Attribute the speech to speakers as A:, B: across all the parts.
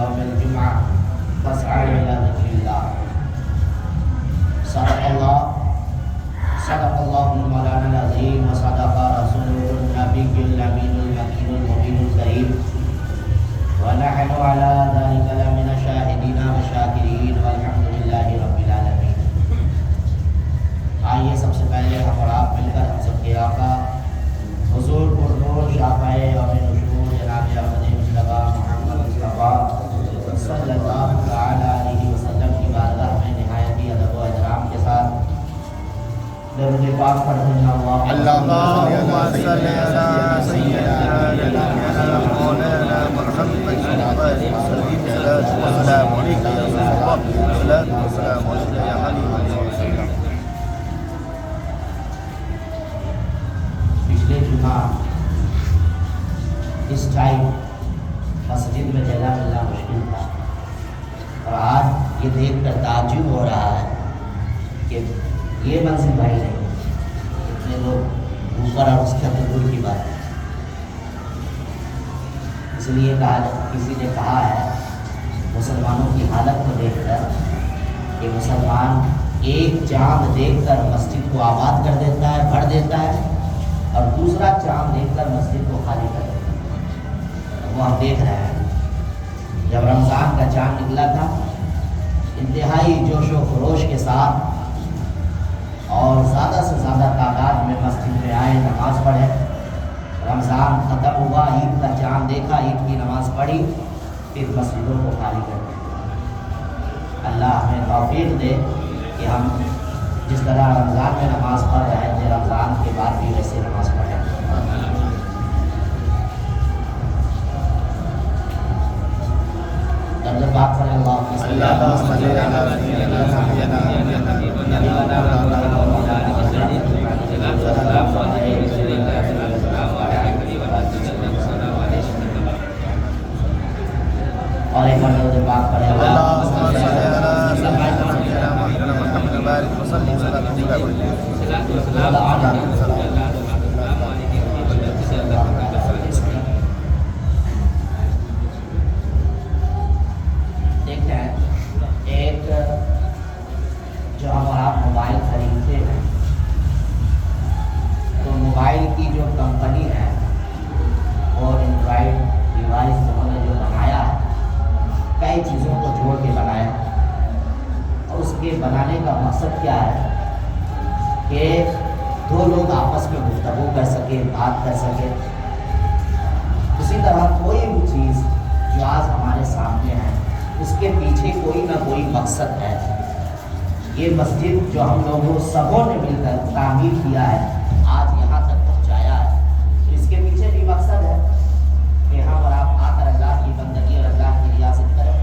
A: يوم الجمعة فاسعوا إلى ذكر الله. صدق الله مولانا العظيم وصدق رسوله النبي الأمين المكين المبين الكريم ونحن على ذلك لمن الشاهدين والشاكرين والحمد لله رب العالمين. آئیے سب سے پہلے ہم اور آپ مل کر ہم سب کے آقا حضور پرنور شافع یوم نشور جناب احمد مصطفیٰ محمد مصطفیٰ صلی اللہ علیہ وسلم کی بارگاہ میں نہایت ہی ادب و احترام کے ساتھ درود پاک پڑھتے ہیں.
B: اللهم صل على سيدنا نبينا مولانا محمد والسلام عليك يا رسول الله والسلام عليك يا حبيب الله.
A: پچھلے جمعہ اس ٹائم مسجد میں جگہ ملنا مشکل تھا اور آج یہ دیکھ کر تعجب ہو رہا ہے کہ یہ منزل بھائی نہیں اتنے لوگ اوپر اور اس کے اندر دور کی بات ہے. اس لیے کسی نے کہا ہے مسلمانوں کی حالت کو دیکھ کر کہ مسلمان ایک چاند دیکھ کر مسجد کو آباد کر دیتا ہے, بھر دیتا ہے, اور دوسرا چاند دیکھ کر مسجد کو خالی کر دیتا ہے. وہ ہم دیکھ رہے ہیں. جب رمضان کا چاند نکلا تھا انتہائی جوش و خروش کے ساتھ اور زیادہ سے زیادہ تعداد میں مسجد میں آئے, نماز پڑھے. رمضان ختم ہوا, عید کا چاند دیکھا, عید کی نماز پڑھی, پھر مسجدوں کو خالی کر دیا. اللہ ہمیں توفیق دے کہ ہم جس طرح رمضان میں نماز پڑھ رہے تھے رمضان کے بعد بھی ویسے نماز پڑھیں. درد پاک صلی اللہ علیہ وسلم. اور ایک بار درد پاک پڑھیں. دیکھتے ہیں ایک جو ہم اور آپ موبائل خریدتے ہیں تو موبائل کی جو کمپنی ہے اور اینڈرائڈ ڈیوائس انہوں نے جو بنایا ہے کئی چیزوں کو جوڑ کے بنایا اور اس کے بنانے کا مقصد کیا ہے کہ دو لوگ آپس میں گفتگو کر سکیں, بات کر سکیں. اسی طرح کوئی بھی چیز جو آج ہمارے سامنے ہے اس کے پیچھے کوئی نہ کوئی مقصد ہے. یہ مسجد جو ہم لوگوں سبوں نے مل کر تعمیر کیا ہے آج یہاں تک پہنچایا ہے تو اس کے پیچھے بھی مقصد ہے کہ ہم اور آپ آ کر اللہ کی بندگی اور اللہ کی ریاست کریں.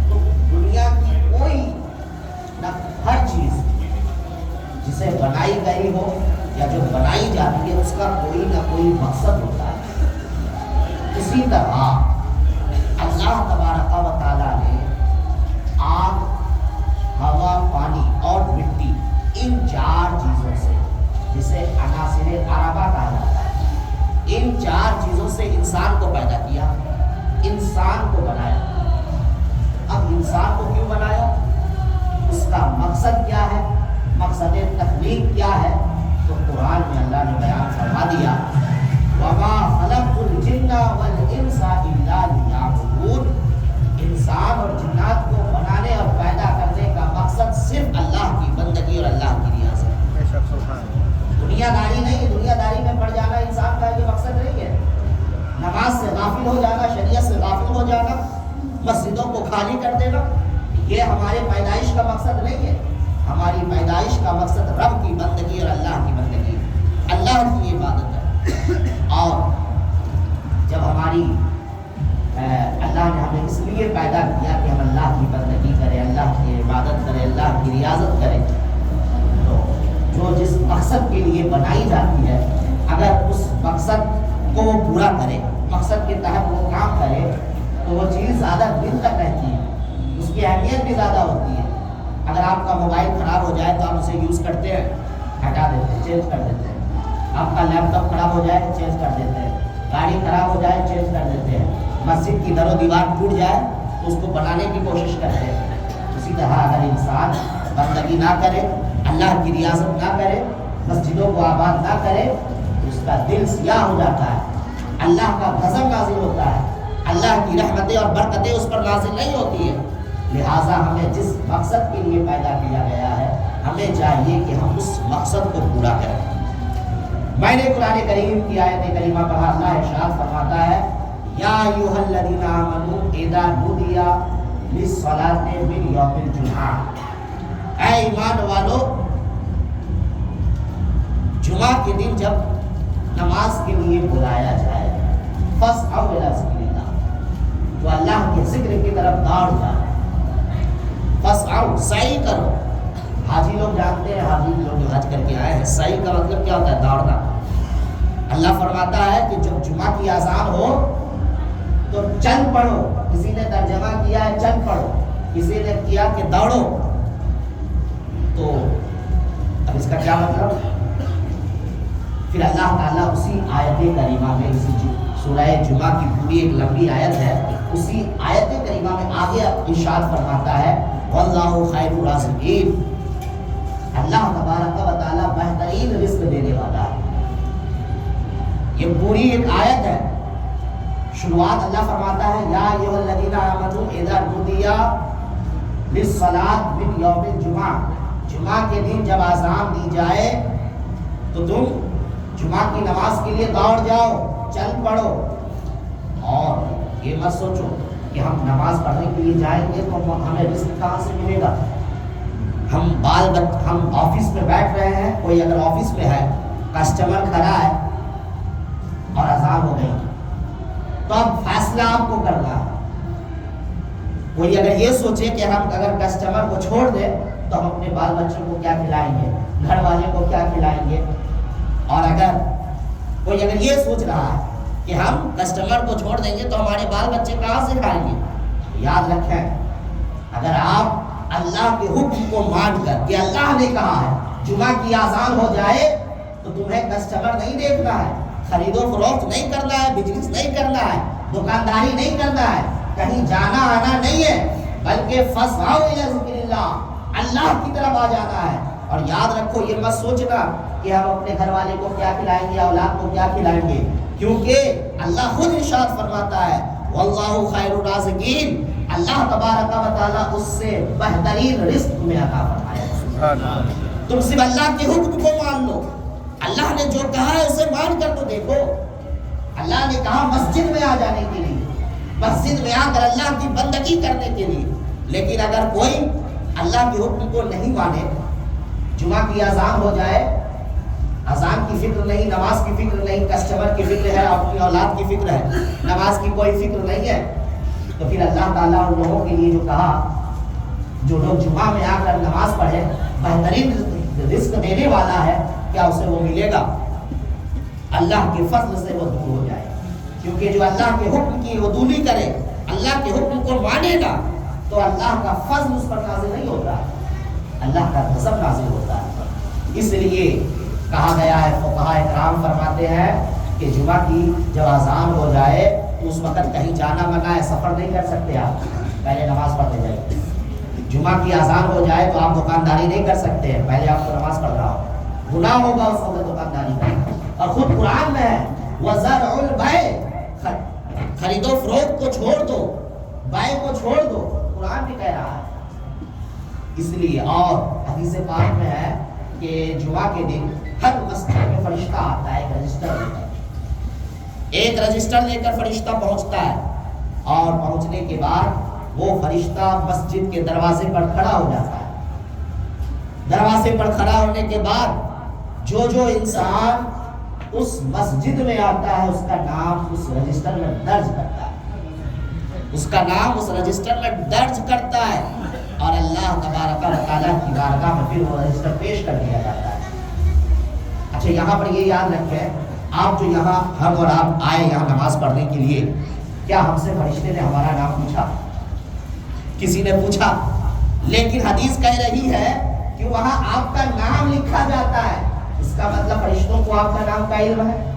A: تو دنیا کی کوئی نہ ہر چیز جسے بنائی گئی ہو یا جو بنائی جاتی ہے اس کا کوئی نہ کوئی مقصد ہوتا ہے. اسی طرح اللہ تبارک و تعالیٰ نے آگ, ہوا, پانی اور مٹی ان چار چیزوں سے جسے عناصر اربعہ کہا جاتا ہے ان چار چیزوں سے انسان کو پیدا کیا, انسان کو بنایا. اب انسان کو کیوں بنایا, اس کا مقصد کیا ہے, مقصد تخلیق کیا ہے, تو قرآن میں اللہ نے بیان فرما دیا وَمَا خَلَقْتُ الْجِنَّ وَالْإِنسَ إِلَّا لِيَعْبُدُونِ. انسان اور جنات کو بنانے اور پیدا کرنے کا مقصد صرف اللہ کی بندگی اور اللہ کی ریاست. دنیا داری نہیں, دنیا داری میں پڑ جانا انسان کا یہ مقصد نہیں ہے. نماز سے غافل ہو جانا, شریعت سے غافل ہو جانا, مسجدوں کو خالی کر دینا, یہ ہمارے پیدائش کا مقصد نہیں ہے. ہماری پیدائش کا مقصد رب کی بندگی اور اللہ کی بندگی, اللہ کی عبادت ہے. اور جب ہماری اللہ نے ہمیں اس لیے پیدا کیا کہ ہم اللہ کی بندگی کریں, اللہ کی عبادت کریں, اللہ کی ریاضت کریں, تو جو جس مقصد کے لیے بنائی جاتی ہے اگر اس مقصد کو وہ پورا کرے, مقصد کے تحت وہ کام کرے تو وہ چیز زیادہ دن تک رہتی ہے, اس کی اہمیت بھی زیادہ ہوتی ہے. اگر آپ کا موبائل خراب ہو جائے تو آپ اسے یوز کرتے ہیں, ہٹا دیتے ہیں, چینج کر دیتے ہیں. آپ کا لیپ ٹاپ خراب ہو جائے چینج کر دیتے ہیں, گاڑی خراب ہو جائے چینج کر دیتے ہیں. مسجد کی در و دیوار ٹوٹ جائے تو اس کو بنانے کی کوشش کرتے ہیں، اسی طرح اگر انسان بندگی نہ کرے، اللہ کی ریاست نہ کرے، مسجدوں کو آباد نہ کرے تو اس کا دل سیاہ ہو جاتا ہے، اللہ کا غضب نازل ہوتا ہے، اللہ کی رحمتیں اور برکتیں اس پر نازل نہیں ہوتی ہیں۔ لہٰذا ہمیں جس مقصد کے لیے پیدا کیا گیا ہے ہمیں چاہیے کہ ہم اس مقصد کو پورا کریں۔ میں نے قرآن کریم کی آیت کریمہ پڑھا، اللہ ارشاد فرماتا ہے یا ایھا الذین آمنوا اذا نودی للصلاۃ من یوم الجمعہ، اے ایمان والو جمعہ کے دن جب نماز کے لیے بلایا جائے فاسعوا الی ذکر اللہ، تو اللہ کے ذکر کی طرف دوڑ جائے، فاسعوا سعی کرو۔ حاجی لوگ جانتے ہیں، حاجی لوگ جو حج کر کے آئے ہیں، سعی کا مطلب کیا ہوتا ہے؟ دوڑنا۔ اللہ فرماتا ہے کہ جب جمعہ کی اذان ہو تو چل پڑو، کسی نے ترجمہ کیا ہے چل پڑو، کسی نے کیا کہ دوڑو، تو اب اس کا کیا مطلب؟ پھر اللہ تعالیٰ اسی آیت کریمہ میں، اسی سورہ جمعہ کی پوری ایک لمبی آیت ہے، اسی آیت کریمہ میں آگے ارشاد فرماتا ہے واللہ خیر الرازقین، اللہ تبارک و تعالیٰ بہترین رزق دینے والا ہے۔ یہ پوری ایک آیت ہے، شروعات اللہ فرماتا ہے یا ایھا الذین آمنوا اذا نودی للصلاۃ من یوم الجمعہ، جمعہ کے دن جب اذان دی جائے تو تم جمعہ کی نماز کے لیے دوڑ جاؤ، چل پڑو، اور یہ مت سوچو کہ ہم نماز پڑھنے کے لیے جائیں گے تو ہمیں رزق کہاں سے ملے گا۔ ہم آفس میں بیٹھ رہے ہیں، کوئی اگر آفس میں ہے، کسٹمر کھڑا ہے اور اذان ہو گئی تو اب فیصلہ آپ کو کرنا ہے۔ کوئی اگر یہ سوچے کہ ہم اگر کسٹمر کو چھوڑ دیں تو ہم اپنے بال بچوں کو کیا کھلائیں گے، گھر والے کو کیا کھلائیں گے، اور اگر کوئی اگر یہ سوچ رہا ہے کہ ہم کسٹمر کو چھوڑ دیں گے تو ہمارے بال بچے کہاں سے کھائیں گے، یاد رکھیں اگر آپ اللہ کے حکم کو مان کر کہ اللہ نے کہا ہے جمعہ کی اذان ہو جائے تو تمہیں کسٹمر نہیں دیکھنا ہے، خرید و فروخت نہیں کرنا ہے، بزنس نہیں کرنا ہے، دکانداری نہیں کرنا ہے، کہیں جانا آنا نہیں ہے، بلکہ فاسعوا الی ذکر اللہ، اللہ کی طرف آ جانا ہے۔ اور یاد رکھو یہ مت سوچنا کہ ہم اپنے گھر والے کو کیا کھلائیں گے، اولاد کو کیا کھلائیں گے، کیونکہ اللہ خود ارشاد فرماتا ہے واللہ خیر الرازقین، اللہ تبارک و تعالیٰ اس سے بہترین رزق تمہیں عطا فرمائے۔ تم صرف اللہ کے حکم کو مان لو، اللہ نے جو کہا ہے اسے مان کر تو دیکھو۔ اللہ نے کہا مسجد میں آ جانے کے لیے، مسجد میں آ کر اللہ کی بندگی کرنے کے لیے، لیکن اگر کوئی اللہ کے حکم کو نہیں مانے، جمعہ کی اذان ہو جائے، اذان کی فکر نہیں، نماز کی فکر نہیں، کسٹمر کی فکر ہے، اپنی اولاد کی فکر ہے، نماز کی کوئی فکر نہیں ہے، تو پھر اللہ تعالیٰ ان لوگوں کے لیے جو کہا جو لوگ جمعہ میں آ کر نماز پڑھے بہترین رزق دینے والا ہے، کیا اسے وہ ملے گا؟ اللہ کے فضل سے وہ دور ہو جائے، کیونکہ جو اللہ کے حکم کی عدولی کرے، اللہ کے حکم کو مانے گا تو اللہ کا فضل اس پر نازل نہیں ہوتا، اللہ کا غضب نازل ہوتا ہے۔ اس لیے کہا گیا ہے، فقہاء کرام فرماتے ہیں کہ جمعہ کی جب اذان ہو جائے تو اس وقت کہیں جانا منع ہے، سفر نہیں کر سکتے، آپ پہلے نماز پڑھتے جائیے۔ جمعہ کی اذان ہو جائے تو آپ دکانداری نہیں کر سکتے ہیں، پہلے آپ کو نماز پڑھ رہا ہو، گناہ ہوگا اس وقت دکانداری کا۔ اور خود قرآن میں ہے وَذَرْعُ الْبَيْعَ، خرید و فروخت کو چھوڑ دو، بائع کو چھوڑ دو، قرآن بھی کہہ رہا ہے۔ اس لیے اور حدیث پاک میں ہے کہ جمعہ کے دن ہر مسجد میں فرشتہ آتا ہے، ایک رجسٹر لے کر فرشتہ پہنچتا ہے، اور پہنچنے کے بعد وہ فرشتہ مسجد کے دروازے پر کھڑا ہو جاتا ہے۔ دروازے پر کھڑا ہونے کے بعد جو انسان اس مسجد میں آتا ہے اس کا نام اس رجسٹر میں درج کرتا ہے، اس کا نام اس رجسٹر میں درج کرتا ہے، اور اللہ تبارک و تعالیٰ کی بارگاہ میں پھر وہ رجسٹر پیش کر دیا جاتا ہے۔ اچھا یہاں پر یہ یاد رکھیں، آپ جو یہاں ہم اور آپ آئے یہاں نماز پڑھنے کے لیے، کیا ہم سے فرشتے نے ہمارا نام پوچھا؟ کسی نے پوچھا؟ لیکن حدیث کہہ رہی ہے کہ وہاں آپ کا نام لکھا جاتا ہے، اس کا مطلب فرشتوں کو آپ کا نام کا علم ہے،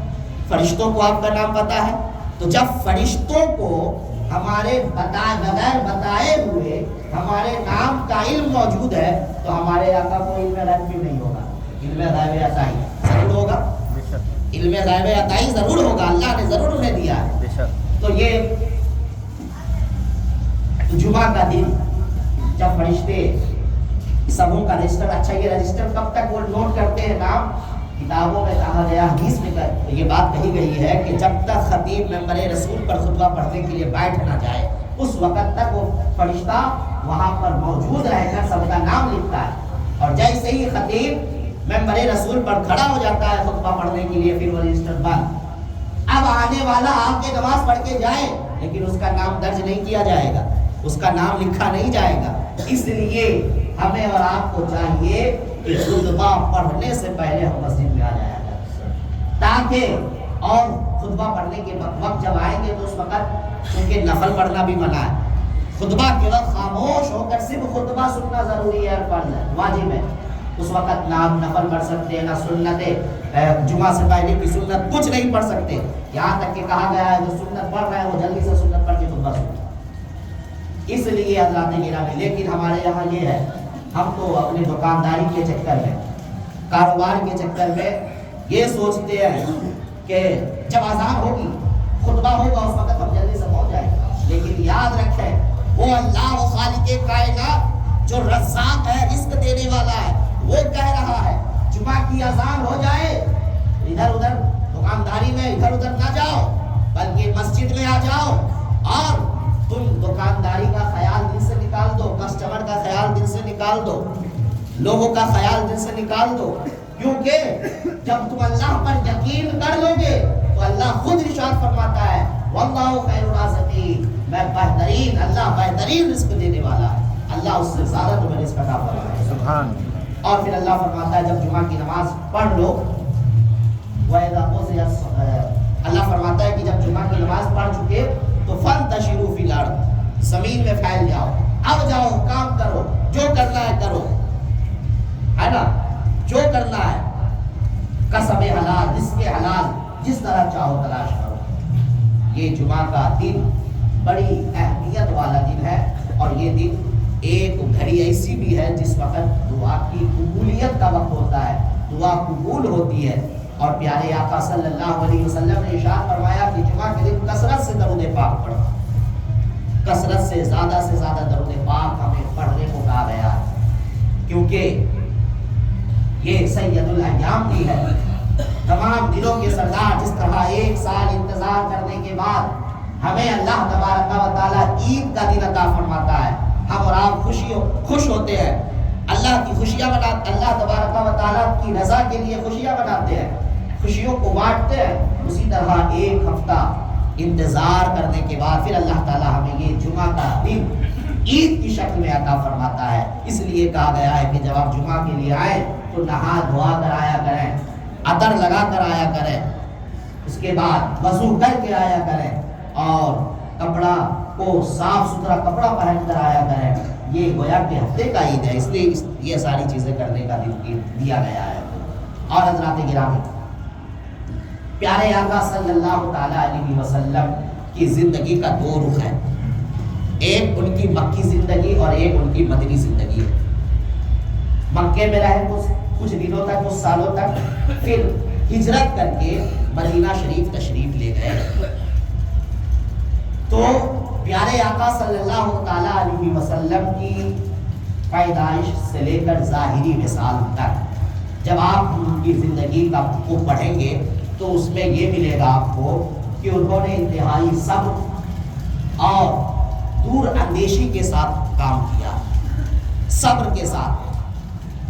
A: فرشتوں کو آپ کا نام پتا ہے۔ تو جب فرشتوں کو ہمارے بغیر بتائے ہوئے ہمارے نام کا علم موجود ہے تو ہمارے آقا کو علم غیب بھی نہیں ہوگا، علم غیب عطائی ضرور ہوگا، علم غیب عطائی ضرور ہوگا، اللہ نے ضرور انہیں دیا ہے۔ تو یہ جمعہ کا دن جب فرشتے سبوں کا رجسٹر، اچھا یہ رجسٹر کب تک وہ نوٹ کرتے ہیں نام؟ کتابوں میں کہا گیا، حدیث میں یہ بات کہی گئی ہے کہ جب تک خطیب ممبر رسول پر خطبہ پڑھنے کے لیے بیٹھ نہ جائے اس وقت تک وہ فرشتہ وہاں پر موجود رہ کر سب کا نام لکھتا ہے، اور جیسے ہی خطیب ممبر رسول پر کھڑا ہو جاتا ہے خطبہ پڑھنے کے لیے پھر وہ رجسٹر بند۔ اب آنے والا آ کے نماز پڑھ کے جائے لیکن اس کا نام درج نہیں کیا جائے گا، اس کا نام لکھا نہیں جائے گا۔ اس لیے ہمیں اور آپ کو چاہیے کہ خطبہ پڑھنے سے پہلے ہم مسجد میں آ جایا کریں، تاکہ اور خطبہ پڑھنے کے وقت جب آئیں گے تو اس وقت چونکہ نفل پڑھنا بھی منع ہے، خطبہ کے وقت خاموش ہو کر صرف خطبہ سننا ضروری ہے، فرض ہے، واجب ہے۔ اس وقت نہ آپ نفل پڑھ سکتے ہیں، نہ سنتیں، جمعہ سے پہلے کی سنت کچھ نہیں پڑھ سکتے، یہاں تک کہ کہا گیا ہے جو سنت پڑھ رہے ہیں وہ جلدی سے سنت پڑھ کے خطبہ سنیں۔ اس لیے حضرات گرامی، لیکن ہمارے یہاں یہ ہے، ہم تو اپنی دکانداری کے چکر میں، کاروبار کے چکر میں یہ سوچتے ہیں کہ جب اذان ہوگی خطبہ ہوگا اس وقت ہم جلدی سے پہنچ جائیں گے، لیکن یاد رکھیں وہ اللہ و خالق کائنات جو رزاق ہے، رزق دینے والا ہے، وہ کہہ رہا ہے جمعہ کی اذان ہو جائے ادھر ادھر دکانداری میں ادھر ادھر نہ جاؤ بلکہ مسجد میں آ جاؤ، اور تم دکانداری کا خیال دل سے نکال دو، کسٹمر کا خیال دل سے نکال دو، لوگوں کا خیال دل سے نکال دو، کیونکہ جب تم اللہ پر یقین کر لو گے تو اللہ خود ارشاد فرماتا ہے واللہ خیر الرازقین، میں بہترین، اللہ بہترین رزق دینے والا ہے، اللہ اس سے زیادہ تمہیں رزق عطا فرمائے، سبحان۔ اور پھر اللہ فرماتا ہے جب جمعہ کی نماز پڑھ لو، اللہ فرماتا ہے کہ جب جمعہ کی نماز پڑھ چکے تو فانتشروا فی الارض، زمین میں پھیل جاؤ، اب جاؤ کام کرو، جو کرنا ہے کرو، ہے نا، جو کرنا ہے، کسب حلال، رزق حلال جس طرح چاہو تلاش کرو۔ یہ جمعہ کا دن بڑی اہمیت والا دن ہے، اور یہ دن ایک گھڑی ایسی بھی ہے جس وقت دعا کی قبولیت کا وقت ہوتا ہے، دعا قبول ہوتی ہے، اور پیارے آقا صلی اللہ علیہ وسلم نے ارشاد فرمایا کہ جمعہ کے دن کثرت سے درود پاک پڑھو، کثرت سے زیادہ درود پاک ہمیں پڑھنے کو کہا گیا ہے، کیونکہ یہ سید الایام دی ہے، تمام دنوں کے سردار، جس طرح ایک سال انتظار کرنے کے بعد ہمیں اللہ تبارک و تعالیٰ عید کا دن عطا فرماتا ہے، ہم اور آپ خوش ہوتے ہیں، اللہ کی خوشیاں مناتے، اللہ تبارک و تعالیٰ کی رضا کے لیے خوشیاں مناتے ہیں، خوشیوں کو بانٹتے ہیں، اسی طرح ایک ہفتہ انتظار کرنے کے بعد پھر اللہ تعالیٰ ہمیں یہ جمعہ کا دن عید کی شکل میں عطا فرماتا ہے۔ اس لیے کہا گیا ہے کہ جب آپ جمعہ کے لیے آئے تو نہا دھوا کر آیا کریں، عطر لگا کر آیا کریں، اس کے بعد وضو کر کے آیا کریں، اور کپڑا کو صاف ستھرا کپڑا پہن کر آیا کریں، یہ گویا کہ ہفتے کا عید ہے، اس لیے یہ ساری چیزیں کرنے کا دن دیا گیا ہے۔ اور حضرات گرامی، پیارے آقا صلی اللہ تعالی علیہ وسلم کی زندگی کا دو رخ ہے، ایک ان کی مکی زندگی اور ایک ان کی مدنی زندگی ہے۔ مکے میں رہے کچھ دنوں تک، کچھ سالوں تک، پھر ہجرت کر کے مدینہ شریف تشریف لے گئے۔ تو پیارے آقا صلی اللہ تعالی علیہ وسلم کی پیدائش سے لے کر ظاہری مثال تک جب آپ ان کی زندگی کو پڑھیں گے تو اس میں یہ ملے گا آپ کو کہ انہوں نے انتہائی صبر اور دور اندیشی کے ساتھ کام کیا، صبر کے ساتھ۔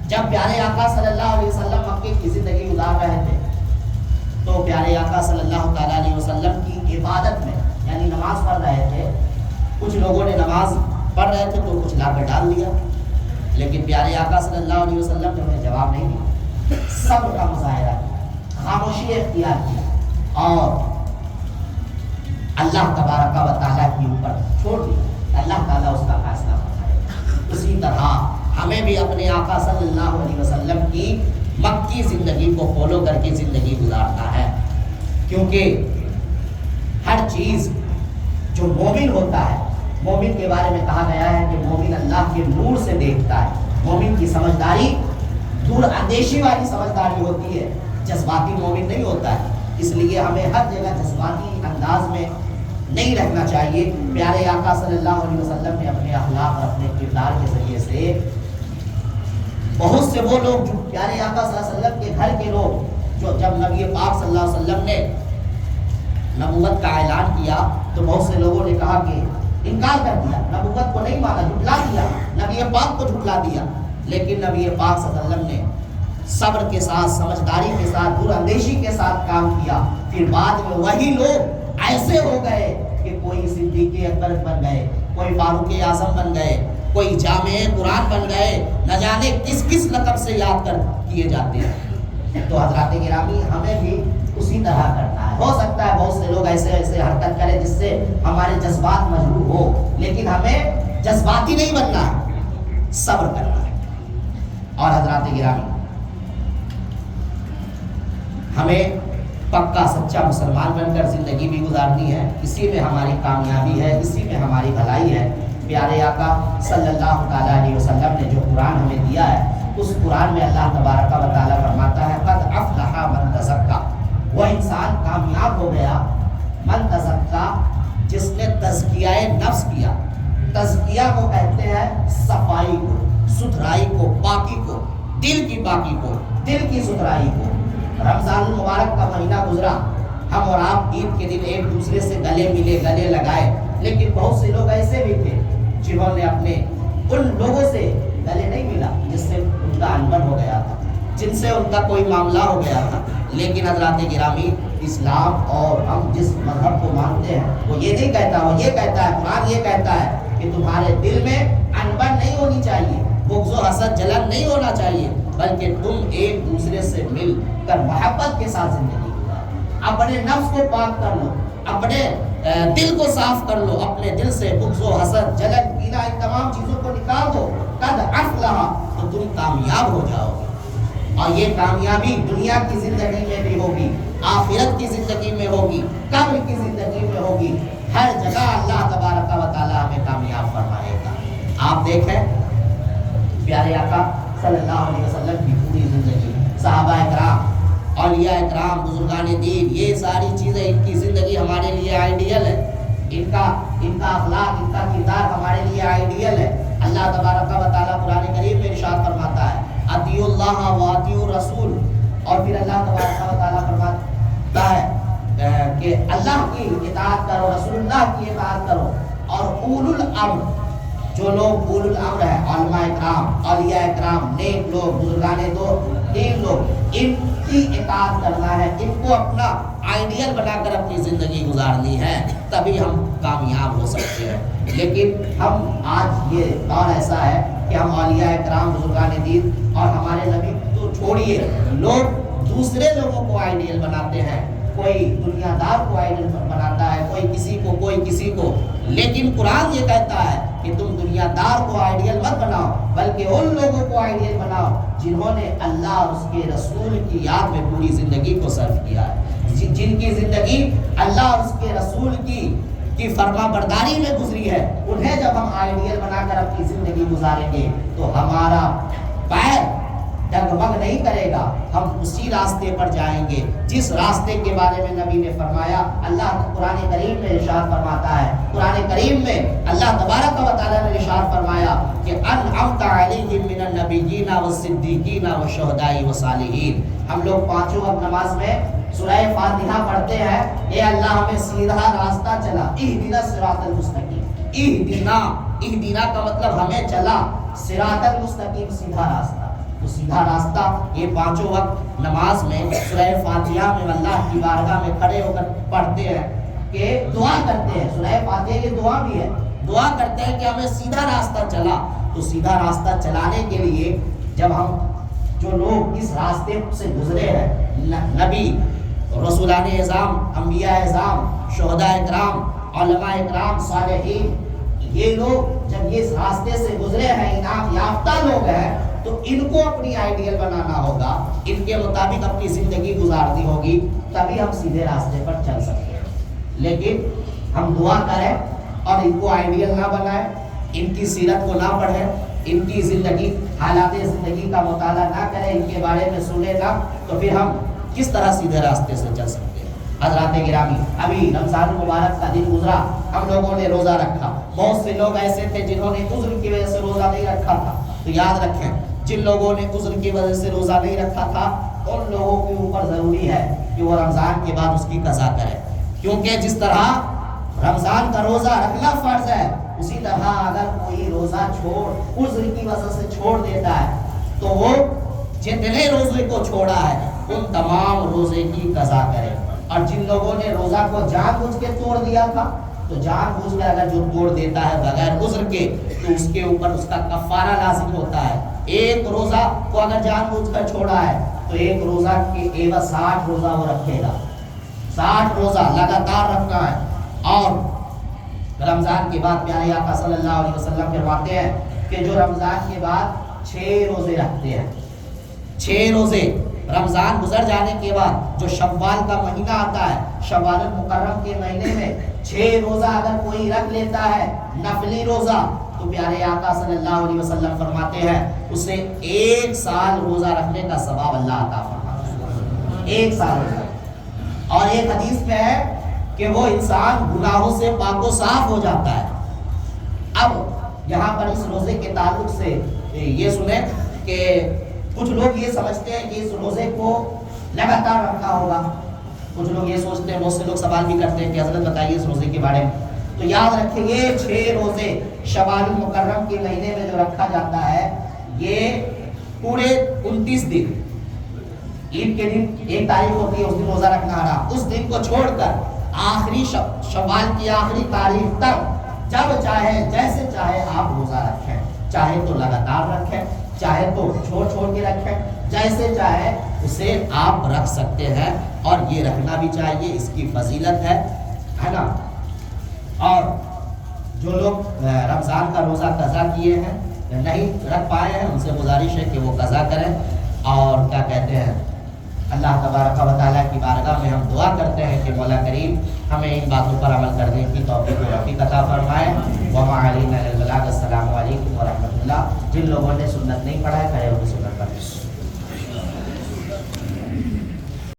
A: جب پیارے آقا صلی اللہ علیہ وسلم مکے کی زندگی گزار رہے تھے تو پیارے آقا صلی اللہ تعالی علیہ وسلم کی عبادت میں، یعنی نماز پڑھ رہے تھے، کچھ لوگوں نے نماز پڑھ رہے تھے تو کچھ لا کر ڈال دیا، لیکن پیارے آقا صلی اللہ علیہ وسلم نے انہیں جواب نہیں دیا، صبر کا مظاہرہ کیا، خاموشی اختیار کی، اور اللہ تبارک و تعالیٰ کے اوپر چھوڑ دیا، اللہ تعالیٰ اس کا فیصلہ فرمائے۔ اسی طرح ہمیں بھی اپنے آقا صلی اللہ علیہ وسلم کی مکی زندگی کو فالو کر کے زندگی گزارنا ہے، کیونکہ ہر چیز چیز جو مومن ہوتا ہے، مومن کے بارے میں کہا گیا ہے کہ مومن اللہ کے نور سے دیکھتا ہے. مومن کی سمجھداری دور اندیشی والی سمجھداری ہوتی ہے، جذباتی مومن نہیں ہوتا ہے. اس لیے ہمیں ہر جگہ جذباتی انداز میں نہیں رہنا چاہیے. پیارے آقا صلی اللہ علیہ وسلم نے اپنے اخلاق اور اپنے کردار کے ذریعے سے بہت سے وہ لوگ جو پیارے آقا صلی اللہ علیہ وسلم کے گھر کے لوگ، جو جب نبی پاک صلی اللہ علیہ وسلم نے نبوت کا اعلان کیا تو بہت سے لوگوں نے کہا کہ انکار کر دیا، نبوت کو نہیں مانا، جھٹلا دیا، نبی پاک کو جھٹلا دیا. لیکن نبی پاک صلی اللہ علیہ وسلم نے صبر کے ساتھ، سمجھداری کے ساتھ، دور اندیشی کے ساتھ کام کیا. پھر بعد میں وہی لوگ ایسے ہو گئے کہ کوئی صدیق اکبر بن گئے، کوئی فاروق اعظم بن گئے، کوئی جامع قرآن بن گئے، نہ جانے کس کس لقب سے یاد کیے جاتے ہیں. تو حضرات گرامی ہمیں بھی اسی طرح کرنا ہے. ہو سکتا ہے بہت سے لوگ ایسے حرکت کریں جس سے ہمارے جذبات مجروح ہو، لیکن ہمیں جذباتی نہیں بننا ہے، صبر کرنا ہے. اور حضرات گرامی ہمیں پکا سچا مسلمان بن کر زندگی بھی گزارنی ہے. اسی میں ہماری کامیابی ہے، اسی میں ہماری بھلائی ہے. پیارے آقا صلی اللہ تعالیٰ علیہ وسلم نے جو قرآن ہمیں دیا ہے، اس قرآن میں اللہ تبارک و تعالیٰ فرماتا ہے قد افلح من تزکا، وہ انسان کامیاب ہو گیا، من تزکا جس نے تزکیہ نفس کیا. تزکیہ کو کہتے ہیں صفائی کو، ستھرائی کو، پاکی کو، دل کی پاکی کو، دل کی ستھرائی کو. رمضان المبارک کا مہینہ گزرا، ہم اور آپ عید کے دن ایک دوسرے سے گلے ملے، گلے لگائے، لیکن بہت سے لوگ ایسے بھی تھے جنہوں نے اپنے ان لوگوں سے گلے نہیں ملا جس سے ان کا انبن ہو گیا تھا، جن سے ان کا کوئی معاملہ ہو گیا تھا. لیکن حضرات گرامی اسلام اور ہم جس مذہب کو مانتے ہیں وہ یہ نہیں کہتا، وہ یہ کہتا ہے، قرآن یہ کہتا ہے کہ تمہارے دل میں انبن نہیں ہونی چاہیے، بغض و حسد جلن نہیں ہونا چاہیے، بلکہ تم ایک دوسرے سے مل کر محبت کے ساتھ زندگی گزارو. اپنے نفس کو پاک کر لو، اپنے دل کو صاف کر لو، اپنے دل سے بغض و حسد جلن کینہ ان تمام چیزوں کو نکال دو. قد افلح، تو تم کامیاب ہو جاؤ گے. اور یہ کامیابی دنیا کی زندگی میں بھی ہوگی، آخرت کی زندگی میں ہوگی، قبر کی زندگی میں ہوگی. ہر جگہ اللہ تبارک و تعالی ہمیں کامیاب فرمائے گا. آپ دیکھیں پیارے آقا صلی اللہ علیہ وسلم کی پوری زندگی، صحابہ اکرام، اولیاء اکرام، بزرگان دین، یہ ساری چیزیں ان کی زندگی ہمارے لیے آئیڈیل ہے. ان کا اخلاق، ان کا کردار ہمارے لیے آئیڈیل ہے. اللہ تبارک و تعالیٰ قرآن کریم میں ارشاد فرماتا ہے اطیعوا اللہ و اطیعوا الرسول، اور پھر اللہ تبارک و تعالیٰ فرماتا ہے کہ اللہ کی اطاعت کرو، رسول اللہ کی اطاعت کرو. اور اولو الامر، جو لوگ اولو الامر ہیں، علماء اکرام، اولیاء اکرام، نیک لوگ، بزرگان دین لوگ، ان کی اطاعت کرنا ہے، ان کو اپنا آئیڈیل بنا کر اپنی زندگی گزارنی ہے، تبھی ہم کامیاب ہو سکتے ہیں. لیکن ہم آج یہ دور ایسا ہے کہ ہم اولیاء اکرام، بزرگان دین اور ہمارے نبی تو چھوڑیے، لوگ دوسرے لوگوں کو آئیڈیل بناتے ہیں. کوئی دنیا دار کو آئیڈیل بناتا ہے، کوئی کسی کو. لیکن قرآن یہ کہتا ہے کہ تم دنیا دار کو آئیڈیل مت بناؤ، بلکہ ان لوگوں کو آئیڈیل بناؤ جنہوں نے اللہ اور اس کے رسول کی یاد میں پوری زندگی کو صرف کیا ہے، جن کی زندگی اللہ اور اس کے رسول کی فرما برداری میں گزری ہے. انہیں جب ہم آئیڈیل بنا کر اپنی زندگی گزاریں گے تو ہمارا پیر ڈگمگ نہیں کرے گا، ہم اسی راستے پر جائیں گے جس راستے کے بارے میں نبی نے فرمایا. اللہ قرآن کریم میں ارشاد فرماتا ہے، قرآن کریم میں اللہ تبارک و تعالیٰ نے ارشاد فرمایا کہ انعمت علیہم من النبیین والصدیقین والشہداء والصالحین. ہم لوگ پانچوں وقت نماز میں سورہ فاتحہ پڑھتے ہیں، اے اللہ ہمیں سیدھا راستہ چلا، اہدنا الصراط المستقیم. اہدنا کا مطلب ہمیں چلا، صراط المستقیم سیدھا راستہ. تو سیدھا راستہ یہ پانچوں وقت نماز میں سورہ فاتحہ میں اللہ کی بارگاہ میں کھڑے ہو کر پڑھتے ہیں کہ دعا کرتے ہیں. سورہ فاتحہ یہ دعا بھی ہے، دعا کرتے ہیں کہ ہمیں سیدھا راستہ چلا. تو سیدھا راستہ چلانے کے لیے جب ہم جو لوگ اس راستے سے گزرے ہیں، نبی، رسولان اعظام، انبیاء اعظام، شہداء اکرام، علماء اکرام، صالحین، یہ لوگ جب اس راستے سے گزرے ہیں، انعام یافتہ لوگ ہیں، تو ان کو اپنی آئیڈیل بنانا ہوگا، ان کے مطابق اپنی زندگی گزارنی ہوگی، تبھی ہم سیدھے راستے پر چل سکتے ہیں. لیکن ہم دعا کریں اور ان کو آئیڈیل نہ بنائیں، ان کی سیرت کو نہ پڑھیں، ان کی زندگی حالات زندگی کا مطالعہ نہ کریں، ان کے بارے میں سنیں نہ، تو پھر ہم کس طرح سیدھے راستے سے چل سکتے ہیں؟ حضرات گرامی، ابھی رمضان المبارک کا دن گزرا، ہم لوگوں نے روزہ رکھا، بہت سے لوگ ایسے تھے جنہوں نے عذر کی وجہ سے روزہ نہیں رکھا تھا، تو یاد رکھیں جن لوگوں نے عذر کی وجہ سے روزہ نہیں رکھا تھا ان لوگوں کے اوپر ضروری ہے کہ وہ رمضان کے بعد اس کی قضا کریں، کیونکہ جس طرح رمضان کا روزہ رکھنا فرض ہے، اسی طرح اگر کوئی روزہ عذر کی وجہ سے چھوڑ دیتا ہے تو وہ جتنے روزے کو چھوڑا ہے ان تمام روزے کی قضا کرے۔ اور جن لوگوں نے روزہ کو جان بوجھ کے توڑ دیا تھا، تو جان بوجھ کر اگر جو توڑ دیتا ہے بغیر عذر کے تو اس کے اوپر اس کا کفارہ لازم ہوتا ہے۔ ایک روزہ کو اگر جان بوجھ کر چھوڑا ہے تو ایک روزہ کے عوض 60 روزہ وہ رکھے گا، 60 روزہ لگاتار رکھنا ہے۔ اور رمضان کے بعد پیارے آقا صلی اللہ علیہ وسلم فرماتے ہیں کہ جو رمضان کے بعد 6 روزے رکھتے ہیں، 6 روزے رمضان گزر جانے کے بعد جو شوال کا مہینہ آتا ہے، شوال المکرم کے مہینے میں 6 روزہ اگر کوئی رکھ لیتا ہے نفلی روزہ، تو پیارے آقا صلی اللہ علیہ وسلم فرماتے ہیں اسے 1 سال روزہ رکھنے کا ثواب اللہ عطا فرماتا ہے، 1 سال روزہ۔ اور ایک حدیث میں ہے کہ وہ انسان گناہوں سے پاک و صاف ہو جاتا ہے۔ اب یہاں پر اس روزے کے تعلق سے یہ سنیں کہ کچھ لوگ یہ سمجھتے ہیں کہ اس روزے کو لگاتار رکھا ہوگا، کچھ لوگ یہ سوچتے ہیں، بہت سے لوگ سوال بھی کرتے ہیں کہ حضرت بتائیے اس روزے کے بارے میں۔ تو یاد رکھیں یہ 6 روزے شوال المکرم کے مہینے میں جو رکھا جاتا ہے یہ پورے 29 دن، عید کے دن 1 تاریخ ہوتی ہے اس دن روزہ رکھنا حرام، اس دن کو چھوڑ کر آخری شوال کی آخری تاریخ تک جب چاہے جیسے چاہے آپ روزہ رکھیں، چاہے تو لگاتار رکھیں، چاہے تو چھوڑ کے رکھیں، جیسے چاہے اسے آپ رکھ سکتے ہیں، اور یہ رکھنا بھی چاہیے، اس کی فضیلت ہے نا۔ اور جو لوگ رمضان کا روزہ قضا کیے ہیں، نہیں رکھ پائے ہیں، ان سے گزارش ہے کہ وہ قضا کریں، اور کیا کہتے ہیں اللہ تبارک و تعالیٰ کی بارگاہ میں ہم دعا کرتے ہیں کہ مولا کریم ہمیں ان باتوں پر عمل کرنے کی توفیق و رفیق عطا فرمائے۔ وما علینا الا البلاغ۔ السلام علیکم ورحمۃ اللہ۔ جن لوگوں نے سنت نہیں پڑھا ہے کھڑے ہو کے سنت پڑھیں۔